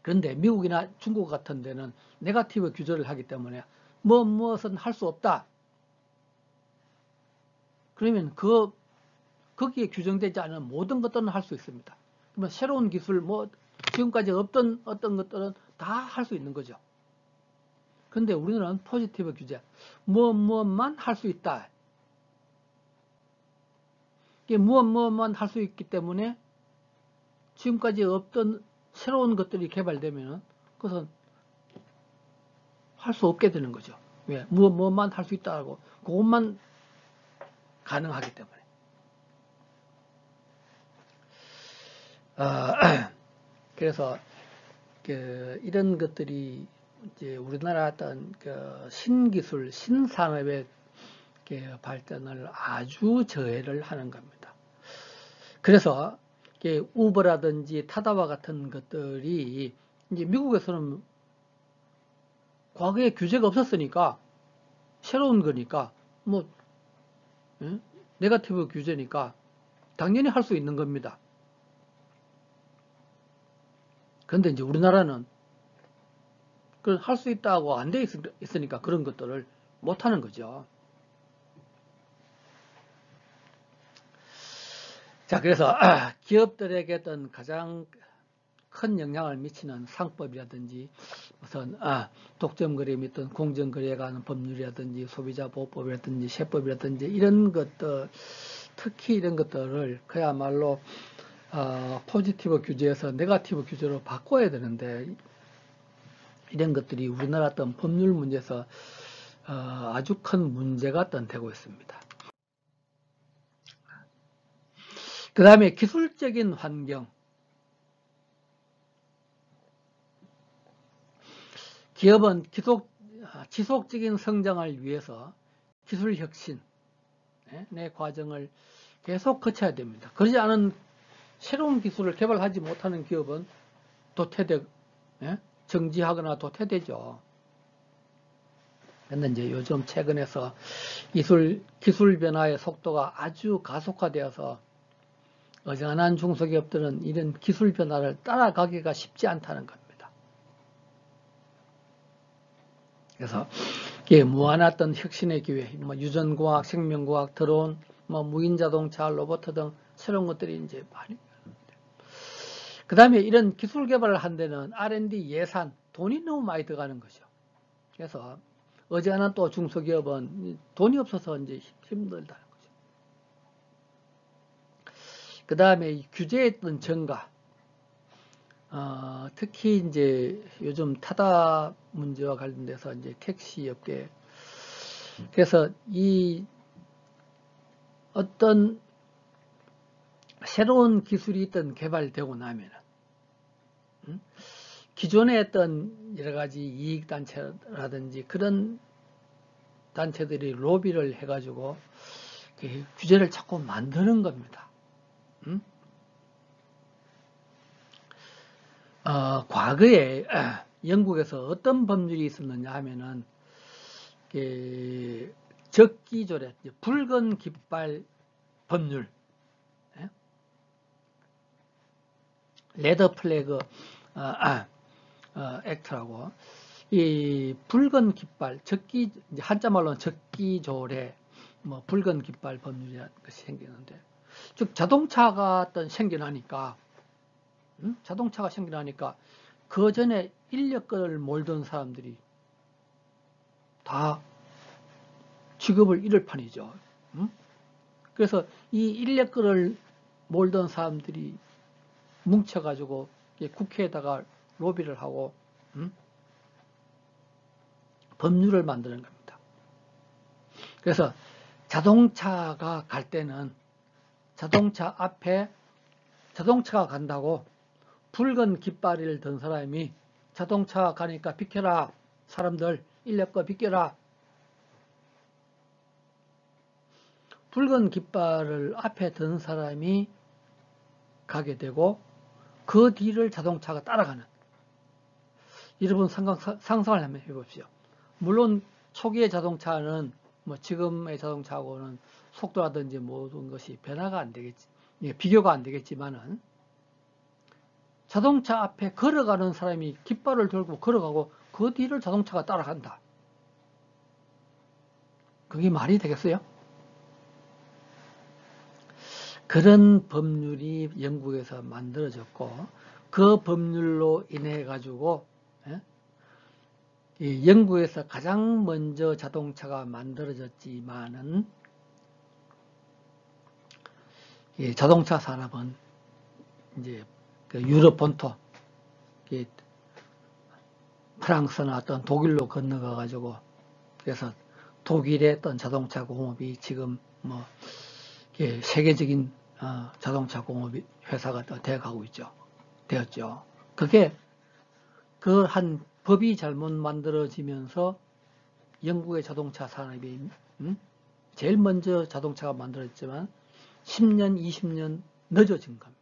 그런데 미국이나 중국 같은 데는 네거티브 규제를 하기 때문에 무엇은 할 수 없다. 그러면 거기에 규정되지 않은 모든 것들은 할 수 있습니다. 그러면 새로운 기술, 지금까지 없던 어떤 것들은 다 할 수 있는 거죠. 근데 우리는 포지티브 규제, 무엇만 할 수 있다. 이게 무엇만 할 수 있기 때문에 지금까지 없던 새로운 것들이 개발되면 그것은 할 수 없게 되는 거죠. 왜? 무엇만 할 수 있다고 그것만 가능하기 때문에. 그래서 이런 것들이 이제 우리나라 어떤 신기술, 신산업의 발전을 아주 저해를 하는 겁니다. 그래서 우버라든지 타다와 같은 것들이 이제 미국에서는 과거에 규제가 없었으니까 새로운 거니까 네거티브 규제니까 당연히 할 수 있는 겁니다. 그런데 이제 우리나라는 할 수 있다고 안 돼 있으니까 그런 것들을 못 하는 거죠. 자, 그래서 기업들에게 어떤 가장 큰 영향을 미치는 상법이라든지 무슨 독점거래 및 공정거래에 관한 법률이라든지 소비자보호법이라든지 세법이라든지 이런 것들, 특히 이런 것들을 그야말로 포지티브 규제에서 네거티브 규제로 바꿔야 되는데 이런 것들이 우리나라 어떤 법률 문제에서 아주 큰 문제가 되고 있습니다. 그 다음에 기술적인 환경. 기업은 지속적인 성장을 위해서 기술 혁신의 과정을 계속 거쳐야 됩니다. 그러지 않은 새로운 기술을 개발하지 못하는 기업은 정지하거나 도태되죠. 그런데 이제 요즘 최근에서 기술 변화의 속도가 아주 가속화되어서 어지간한 중소기업들은 이런 기술 변화를 따라가기가 쉽지 않다는 겁니다. 그래서 이게 무한한 혁신의 기회, 유전과학, 생명과학, 드론, 무인자동차, 로봇 등 새로운 것들이 이제 많이. 그 다음에 이런 기술 개발을 한 데는 R&D 예산, 돈이 너무 많이 들어가는 거죠. 그래서 어지간한 또 중소기업은 돈이 없어서 이제 힘들다는 거죠. 그 다음에 규제의 어떤 증가, 특히 이제 요즘 타다 문제와 관련돼서 이제 택시 업계, 그래서 이 어떤 새로운 기술이 개발되고 나면은 기존에 했던 여러 가지 이익단체라든지 그런 단체들이 로비를 해가지고 규제를 자꾸 만드는 겁니다. 과거에 영국에서 어떤 법률이 있었느냐 하면은 적기조례, 붉은 깃발 법률, 레더 플래그 액트라고, 이 붉은 깃발, 한자말로는 적기조례, 붉은 깃발 법률이라는 것이 생기는데, 즉 자동차가 생겨나니까 그 전에 인력거를 몰던 사람들이 다 직업을 잃을 판이죠. 그래서 이 인력거를 몰던 사람들이 뭉쳐가지고 국회에다가 로비를 하고 법률을 만드는 겁니다. 그래서 자동차가 갈 때는 자동차 앞에 자동차가 간다고 붉은 깃발을 든 사람이 자동차가 가니까 비켜라, 사람들 인력거 비켜라. 붉은 깃발을 앞에 든 사람이 가게 되고 그 뒤를 자동차가 따라가는. 여러분 상상을 한번 해보십시오. 물론 초기의 자동차는 지금의 자동차하고는 속도라든지 모든 것이 변화가 안 되겠지, 비교가 안 되겠지만은 자동차 앞에 걸어가는 사람이 깃발을 들고 걸어가고 그 뒤를 자동차가 따라간다. 그게 말이 되겠어요? 그런 법률이 영국에서 만들어졌고 그 법률로 인해 가지고 이 영국에서 가장 먼저 자동차가 만들어졌지만은 이 자동차 산업은 이제 그 유럽 본토, 프랑스나 어떤 독일로 건너가 가지고 그래서 독일의 어떤 자동차 공업이 지금 뭐 세계적인 자동차 공업 회사가 되어가고 되었죠. 그게 그 한 법이 잘못 만들어지면서 영국의 자동차 산업이 제일 먼저 자동차가 만들어졌지만 10년, 20년 늦어진 겁니다.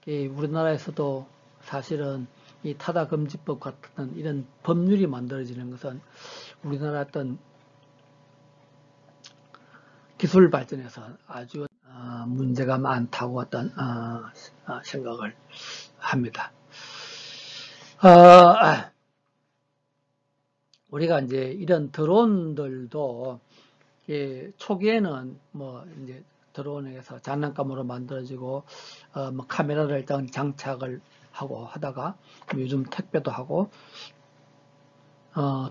우리나라에서도 사실은 이 타다금지법 같은 이런 법률이 만들어지는 것은 우리나라 어떤 기술 발전에서 아주 문제가 많다고 어떤 생각을 합니다. 우리가 이제 이런 드론들도 초기에는 뭐 이제 드론에서 장난감으로 만들어지고 뭐 카메라를 일단 장착을 하고 하다가 요즘 택배도 하고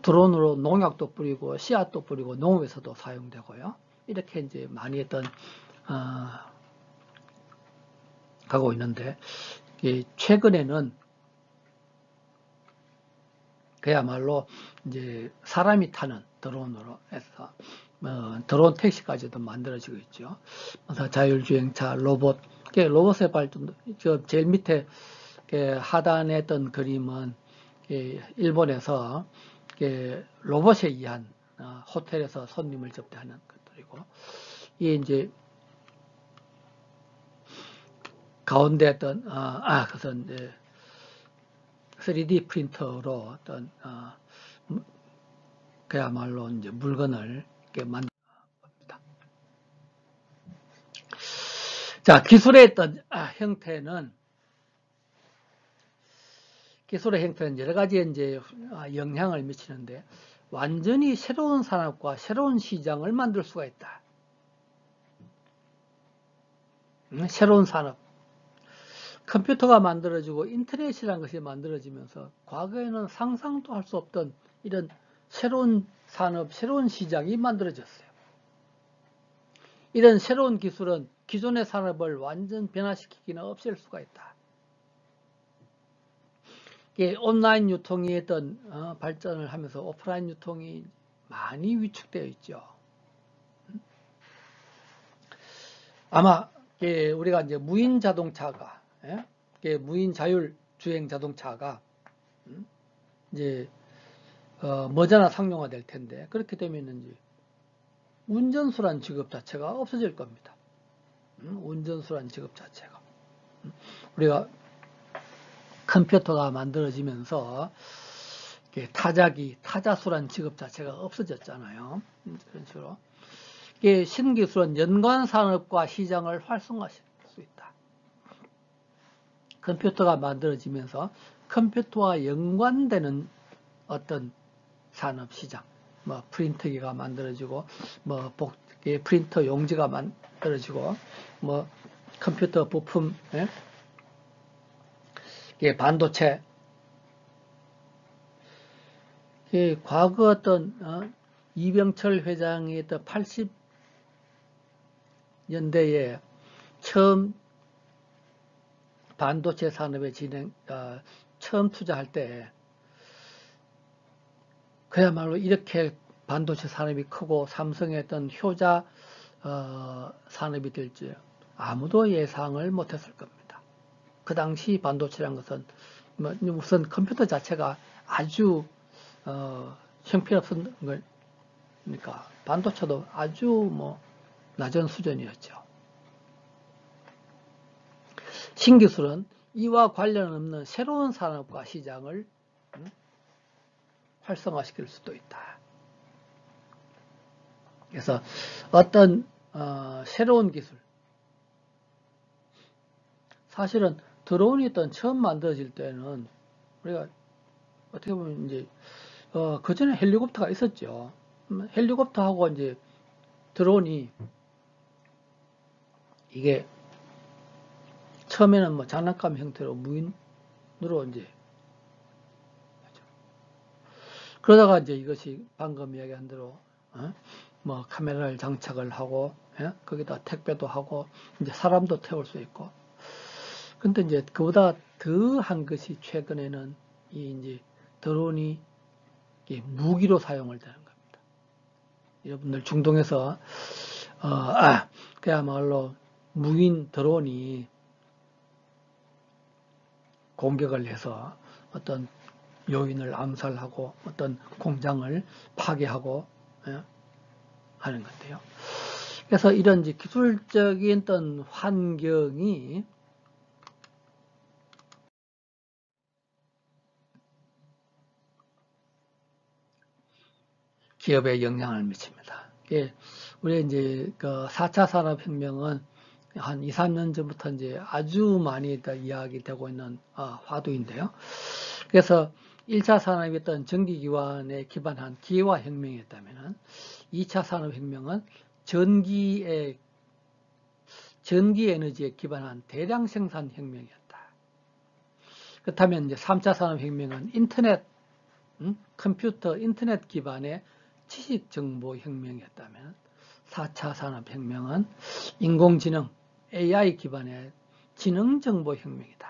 드론으로 농약도 뿌리고 씨앗도 뿌리고 농업에서도 사용되고요. 이렇게 이제 많이 했던 가고 있는데 최근에는 그야말로 이제 사람이 타는 드론으로 해서 드론 택시까지도 만들어지고 있죠. 그래서 자율주행차, 로봇, 로봇의 발전도 제일 밑에 하단에 했던 그림은 일본에서 로봇에 의한 호텔에서 손님을 접대하는 것들이고, 이게 이제 가운데 했던 그것은 이제 3D 프린터로 어떤 그야말로 이제 물건을 이렇게 만든 겁니다. 자, 기술의 어떤 형태는 여러 가지 이제 영향을 미치는데 완전히 새로운 산업과 새로운 시장을 만들 수가 있다. 새로운 산업. 컴퓨터가 만들어지고 인터넷이라는 것이 만들어지면서 과거에는 상상도 할 수 없던 이런 새로운 산업, 새로운 시장이 만들어졌어요. 이런 새로운 기술은 기존의 산업을 완전 변화시키기는 없앨 수가 있다. 온라인 유통이 어떤 발전을 하면서 오프라인 유통이 많이 위축되어 있죠. 아마 우리가 이제 무인 자동차가 무인 자율 주행 자동차가 이제 머지않아 상용화될 텐데 그렇게 되면 이제 운전수란 직업 자체가 없어질 겁니다. 운전수란 직업 자체가 우리가 컴퓨터가 만들어지면서 타자수란 직업 자체가 없어졌잖아요. 그런 식으로 신기술은 연관산업과 시장을 활성화시킬 수 있다. 컴퓨터가 만들어지면서 컴퓨터와 연관되는 어떤 산업 시장, 뭐 프린터기가 만들어지고, 뭐 프린터 용지가 만들어지고, 뭐 컴퓨터 부품, 반도체. 과거 어떤 이병철 회장이 했던 80년대에 처음 반도체 산업에 처음 투자할 때 그야말로 이렇게 반도체 산업이 크고 삼성의 어떤 효자 산업이 될지 아무도 예상을 못했을 겁니다. 그 당시 반도체란 것은 우선 컴퓨터 자체가 아주 형편없었던 거니까 반도체도 아주 뭐 낮은 수준이었죠. 신기술은 이와 관련 없는 새로운 산업과 시장을 활성화시킬 수도 있다. 그래서 어떤 새로운 기술, 사실은 드론이 일단 처음 만들어질 때는 우리가 어떻게 보면 이제 그 전에 헬리콥터가 있었죠. 헬리콥터하고 이제 드론이 이게 처음에는 뭐 장난감 형태로 무인으로 이제 그러다가 이제 이것이 방금 이야기한 대로 뭐 카메라를 장착을 하고 거기다 택배도 하고 이제 사람도 태울 수 있고 근데 이제 그보다 더한 것이 최근에는 이 이제 드론이 무기로 사용을 되는 겁니다. 여러분들 중동에서 그야말로 무인 드론이 공격을 해서 어떤 요인을 암살하고 어떤 공장을 파괴하고 하는 건데요. 그래서 이런 이제 기술적인 어떤 환경이 기업에 영향을 미칩니다. 우리 이제 그 4차 산업혁명은 한 2, 3년 전부터 이제 아주 많이 이야기되고 있는 화두인데요. 그래서 1차 산업이었던 전기기관에 기반한 기계화혁명이었다면 2차 산업혁명은 전기 에너지에 기반한 대량 생산 혁명이었다. 그렇다면 이제 3차 산업혁명은 컴퓨터, 인터넷 기반의 지식정보혁명이었다면 4차 산업혁명은 인공지능, AI 기반의 지능정보혁명이다.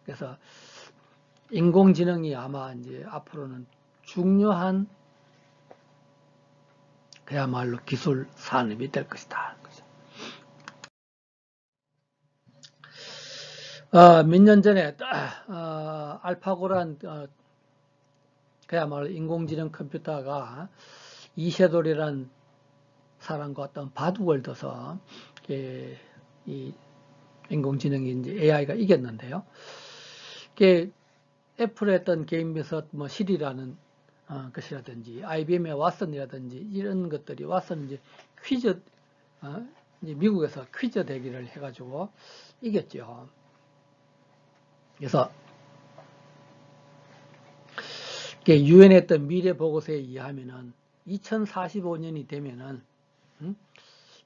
그래서 인공지능이 아마 이제 앞으로는 중요한 그야말로 기술 산업이 될 것이다. 몇 년 전에 알파고란 그야말로 인공지능 컴퓨터가 이세돌이라는 사람과 어떤 바둑을 둬서 이 인공지능이 이제 AI가 이겼는데요. 애플의 어떤 게임에서 뭐 시리라는 것이라든지 IBM의 왓슨이라든지 이런 것들이 왓슨 이제 퀴즈 이제 미국에서 퀴즈 대기를 해가지고 이겼죠. 그래서 유엔의 어떤 미래 보고서에 의하면은 2045년이 되면은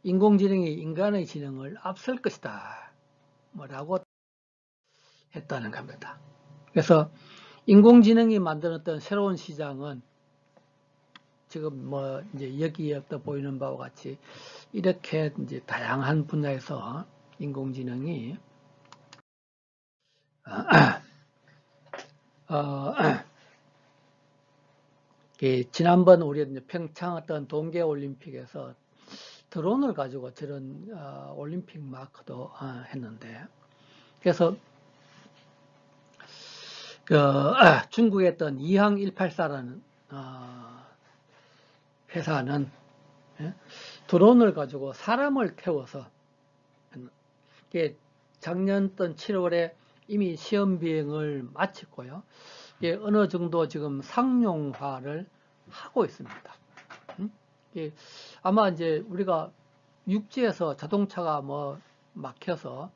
인공지능이 인간의 지능을 앞설 것이다. 뭐라고 했다는 겁니다. 그래서 인공지능이 만들었던 새로운 시장은 지금 뭐 이제 여기에 보이는 바와 같이 이렇게 이제 다양한 분야에서 인공지능이 지난번 우리 평창 어떤 동계올림픽에서 드론을 가지고 저런 올림픽 마크도 했는데 그래서 중국의 어떤 이항184라는 회사는 드론을 가지고 사람을 태워서 작년 7월에 이미 시험 비행을 마쳤고요. 어느 정도 지금 상용화를 하고 있습니다. 아마 이제 우리가 육지에서 자동차가 뭐 막혀서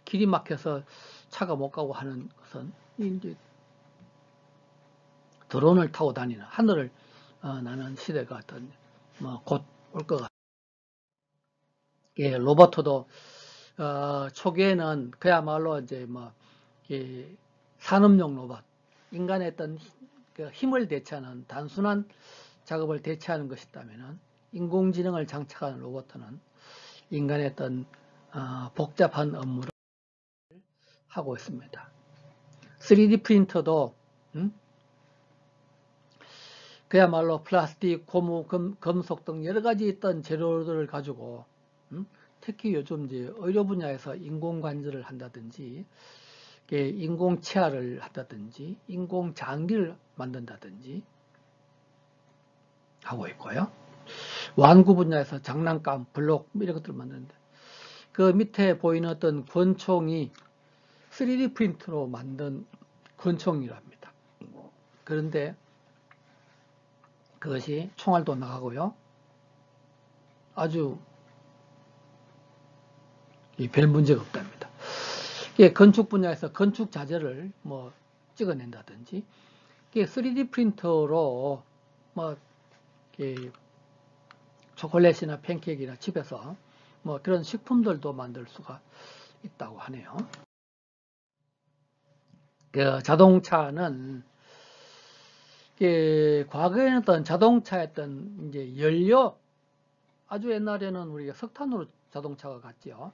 길이 막혀서 차가 못 가고 하는 것은 이제 드론을 타고 다니는 하늘을 나는 시대가 어떤 뭐 곧 올 것 같아요. 로버트도 초기에는 그야말로 이제 뭐 산업용 로봇, 인간의 어떤 힘을 대체하는 단순한 작업을 대체하는 것이다면은 인공지능을 장착하는 로봇은 인간의 어떤 복잡한 업무를 하고 있습니다. 3D 프린터도 그야말로 플라스틱, 고무, 금속 등 여러 가지 있던 재료들을 가지고 특히 요즘 이제 의료 분야에서 인공관절을 한다든지 인공치아를 한다든지 인공장기를 만든다든지 하고 있고요. 완구 분야에서 장난감, 블록 이런 것들을 만드는데 그 밑에 보이는 어떤 권총이 3D 프린트로 만든 권총이랍니다. 그런데 그것이 총알도 나가고요. 아주 별 문제가 없답니다. 건축 분야에서 건축 자재를 뭐 찍어낸다든지, 3D 프린터로 뭐 초콜릿이나 팬케이크나 집에서 뭐 그런 식품들도 만들 수가 있다고 하네요. 자동차는 과거에는 어떤 자동차의 어떤 이제 연료, 아주 옛날에는 우리가 석탄으로 자동차가 갔죠.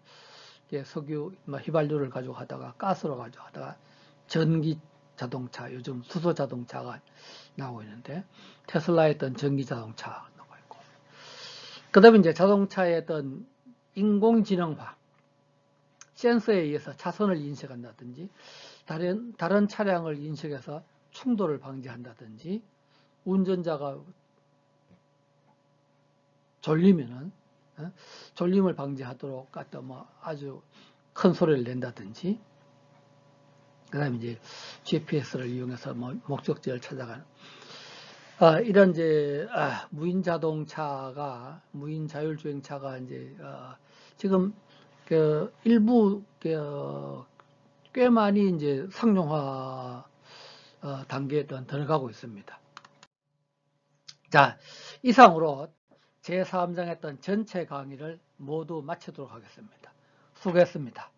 석유, 휘발유를 가지고 하다가 가스로 가지고 하다가 전기 자동차, 요즘 수소 자동차가 나오고 있는데, 테슬라의 어떤 전기 자동차 나오고 있고, 그 다음에 이제 자동차의 어떤 인공지능화, 센서에 의해서 차선을 인식한다든지, 다른 차량을 인식해서 충돌을 방지한다든지, 운전자가 졸리면은 졸림을 방지하도록 갖다 뭐 아주 큰 소리를 낸다든지, 그다음에 이제 GPS를 이용해서 뭐 목적지를 찾아가는 이런 이제 무인 자동차가, 무인 자율주행차가 이제 지금 일부 꽤 많이 이제 상용화 단계에 들어가고 있습니다. 자, 이상으로 제3장 했던 전체 강의를 모두 마치도록 하겠습니다. 수고했습니다.